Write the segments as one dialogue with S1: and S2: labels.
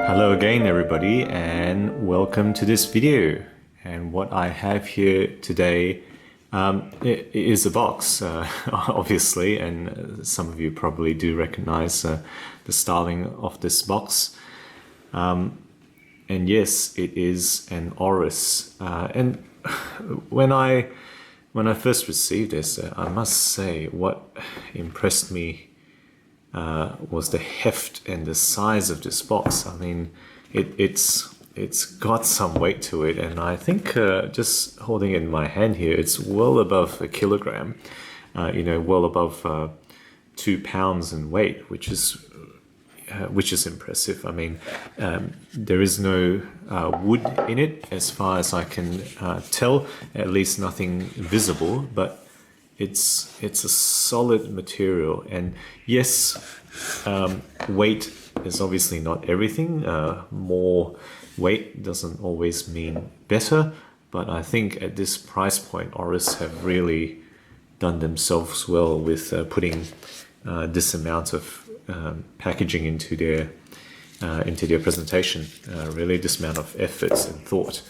S1: Hello again everybody, and welcome to this video. And what I have here today is a box, obviously, and some of you probably do recognize the styling of this box. And yes, it is an Oris. And when I first received this, I must say what impressed me was the heft and the size of this box. I mean, it's got some weight to it, and I think just holding it in my hand here, it's well above a kilogram. Well above 2 pounds in weight, which is impressive. I mean, there is no wood in it, as far as I can tell. At least nothing visible, but it's a solid material. And yes, weight is obviously not everything. More weight doesn't always mean better, but I think at this price point, Oris have really done themselves well with putting this amount of packaging into their presentation. Really, this amount of efforts and thought.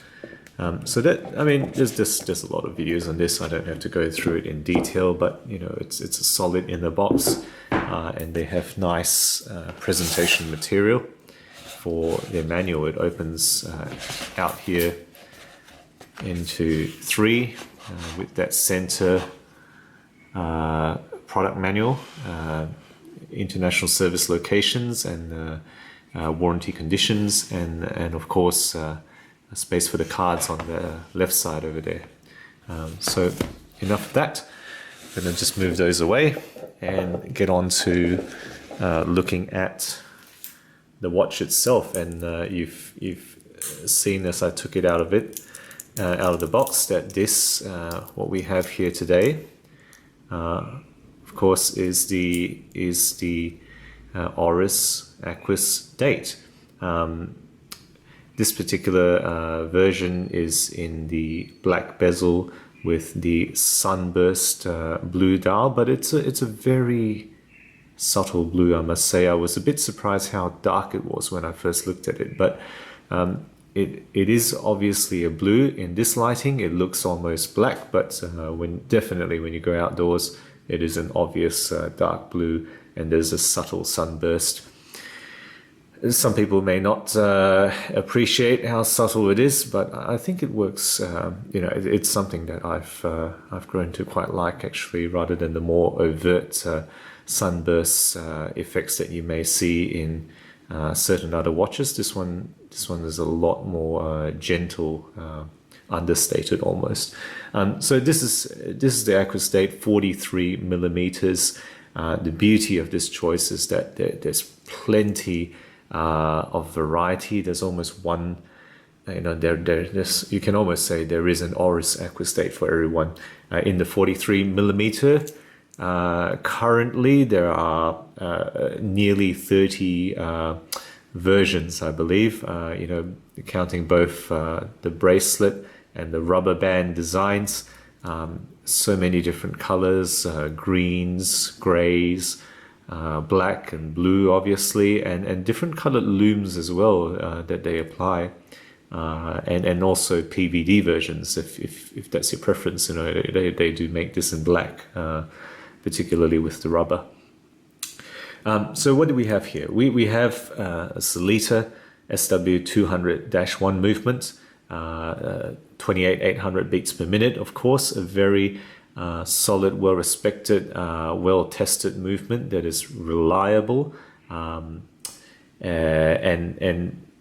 S1: So that, I mean, there's a lot of videos on this. I don't have to go through it in detail, but it's a solid inner box, and they have nice presentation material for their manual. It opens out here into 3 with that center product manual, international service locations, and warranty conditions, and of course space for the cards on the left side over there. So enough of that. I'm going to just move those away and get on to looking at the watch itself. And you've seen, as I took it out of the box, that this what we have here today, of course, is the Oris Aquis Date. This particular version is in the black bezel with the sunburst blue dial, but it's a very subtle blue, I must say. I was a bit surprised how dark it was when I first looked at it, but it is obviously a blue. In this lighting, it looks almost black, but definitely when you go outdoors, it is an obvious dark blue, and there's a subtle sunburst. Some people may not appreciate how subtle it is, but I think it works. It's something that I've grown to quite like, actually, rather than the more overt sunburst effects that you may see in certain other watches. This one is a lot more gentle, understated almost. So this is the Aquis Date, 43 millimeters. The beauty of this choice is that there's plenty of variety. There's almost one, you can almost say there is an Oris Aquis Date for everyone. In the 43 millimeter, currently there are nearly 30 versions, I believe, counting both the bracelet and the rubber band designs. So many different colors, greens, grays, black and blue, obviously, and different colored looms as well that they apply, and also PVD versions if that's your preference. They do make this in black, particularly with the rubber. So what do we have here? We have a Calibre SW-200-1 movement, 28,800 beats per minute. Of course, a very solid, well-respected, well-tested movement that is reliable, and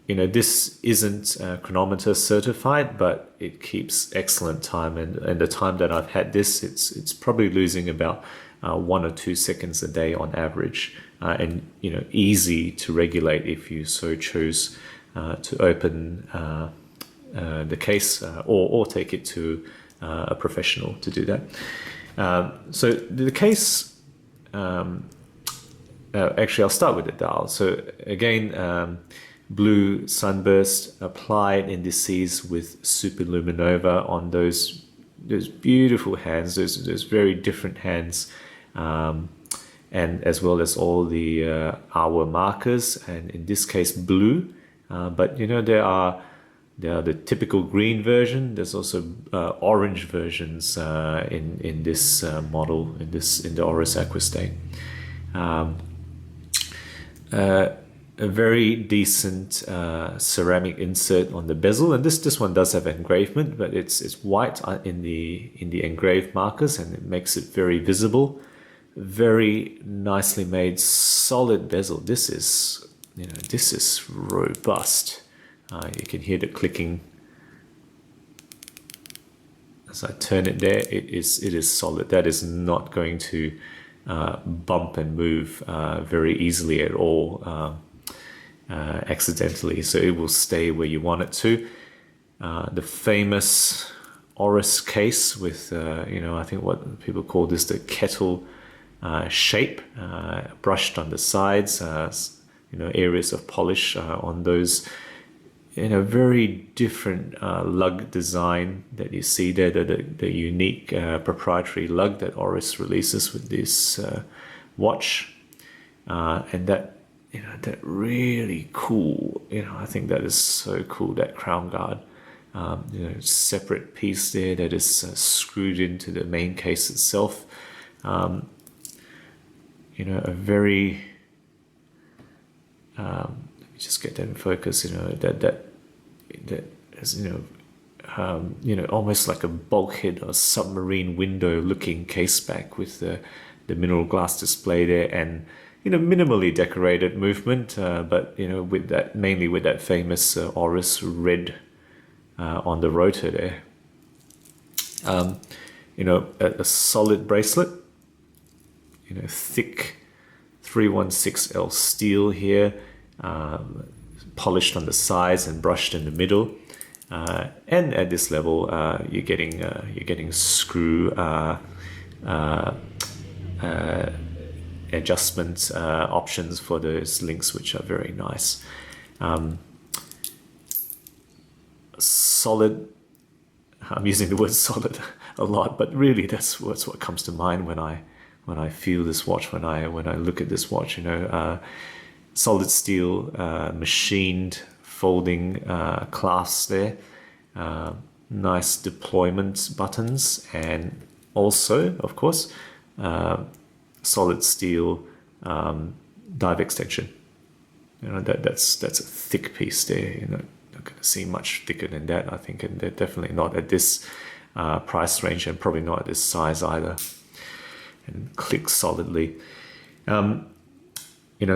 S1: this isn't chronometer certified, but it keeps excellent time. And the time that I've had this, it's probably losing about 1 or 2 seconds a day on average, and easy to regulate if you so choose to open the case or take it to a professional to do that. So the case, actually I'll start with the dial. So again, blue sunburst applied indices with superluminova on those beautiful hands, those very different hands, and as well as all the hour markers, and in this case blue, But you know, there are the typical green version. There's also orange versions in this model, in the Oris Aquis Date. A very decent ceramic insert on the bezel, and this one does have engravement, but it's white in the engraved markers, and it makes it very visible. Very nicely made, solid bezel. This is robust. You can hear the clicking as I turn it there. It is solid. That is not going to bump and move very easily at all. Accidentally, so it will stay where you want it to. The famous Oris case with, I think what people call this the kettle shape, brushed on the sides, areas of polish on those, very different lug design that you see there, the unique proprietary lug that Oris releases with this watch, and that really cool, I think that is so cool, that crown guard, separate piece there that is screwed into the main case itself. A very, let me just get that in focus, that is, almost like a bulkhead or submarine window looking case back with the mineral glass display there, and minimally decorated movement, but with that, mainly with that famous Oris red on the rotor there. A solid bracelet, thick 316L steel here, polished on the sides and brushed in the middle. And at this level, you're getting screw adjustment options for those links, which are very nice. Solid. I'm using the word solid a lot, but really that's what comes to mind when I feel this watch, when I look at this watch. Solid steel, machined folding clasps there, nice deployment buttons, and also, of course, solid steel dive extension. That's a thick piece there. You're not going to see much thicker than that, I think, and they're definitely not at this price range, and probably not at this size either. And clicks solidly.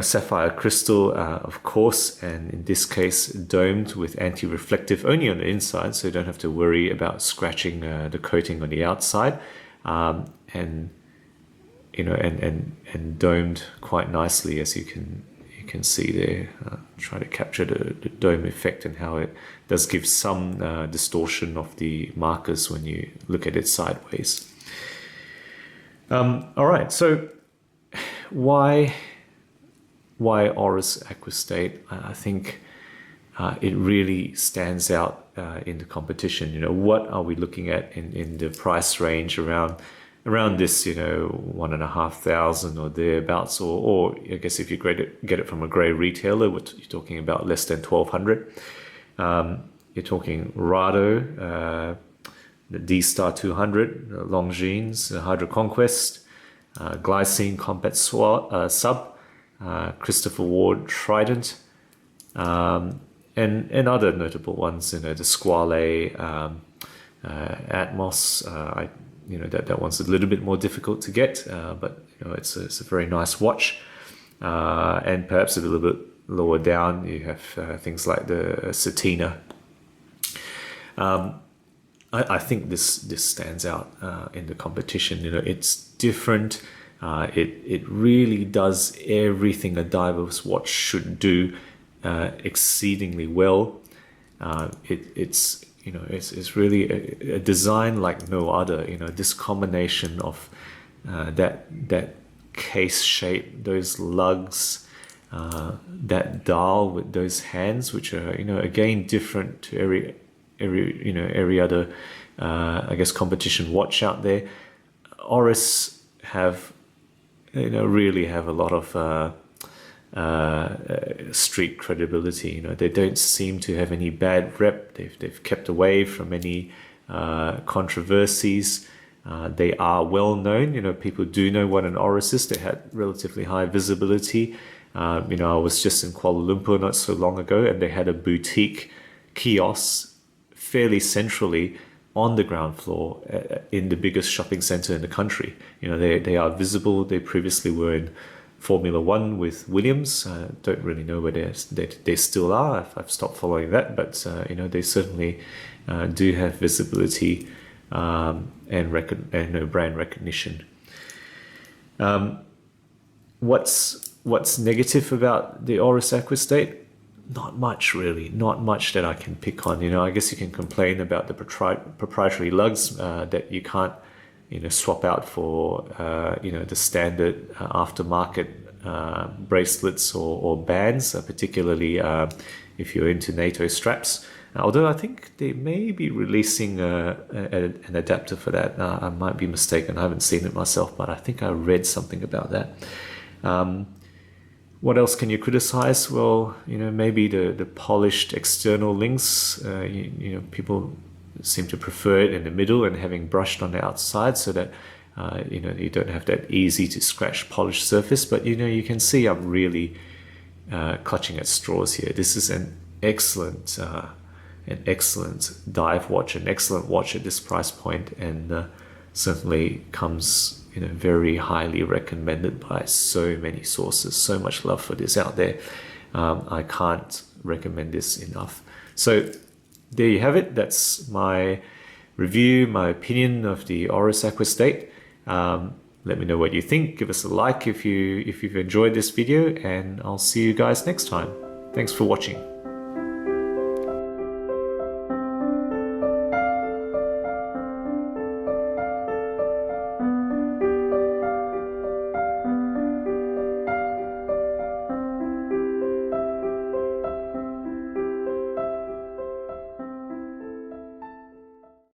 S1: Sapphire crystal, of course, and in this case domed with anti-reflective only on the inside, so you don't have to worry about scratching the coating on the outside, and domed quite nicely, as you can see there. Try to capture the dome effect and how it does give some distortion of the markers when you look at it sideways. All right, so why Oris Aquis Date? I think it really stands out in the competition. What are we looking at in the price range around this, $1,500 or thereabouts, or I guess if you get it from a grey retailer, you're talking about less than $1,200. You're talking Rado, the D-Star 200, Longines, Hydro Conquest, Glycine Combat Sub, Christopher Ward Trident, and other notable ones, the Squale, Atmos. That one's a little bit more difficult to get, but it's a very nice watch. And perhaps a little bit lower down, you have things like the Satina. I think this stands out in the competition. It's different. It really does everything a diver's watch should do exceedingly well. It's really a design like no other. This combination of that case shape, those lugs, that dial with those hands, which are again different to every other I guess competition watch out there. Oris really have a lot of street credibility. You know, they don't seem to have any bad rep. They've kept away from any controversies. They are well known. You know, people do know what an Oris is. They had relatively high visibility. You know, I was just in Kuala Lumpur not so long ago, and they had a boutique kiosk fairly centrally on the ground floor in the biggest shopping center in the country. You know, they are visible. They previously were in Formula One with Williams. Don't really know where they still are. I've stopped following that, but you know, they certainly do have visibility and brand recognition. What's negative about the Oris Aquis Date? Not much, really. Not much that I can pick on. You know, I guess you can complain about the proprietary lugs that you can't, you know, swap out for, you know, the standard aftermarket bracelets or bands, particularly if you're into NATO straps. Although I think they may be releasing an adapter for that. I might be mistaken. I haven't seen it myself, but I think I read something about that. What else can you criticize? Well, you know, maybe the polished external links. You know, people seem to prefer it in the middle and having brushed on the outside, so that you know, you don't have that easy to scratch polished surface. But you know, you can see I'm really clutching at straws here. This is an excellent dive watch, an excellent watch at this price point, and certainly comes, you know, very highly recommended by so many sources. So much love for this out there. I can't recommend this enough. So there you have it. That's my review, my opinion of the Oris Aquis Date. Let me know what you think. Give us a like if you've enjoyed this video, and I'll see you guys next time. Thanks for watching.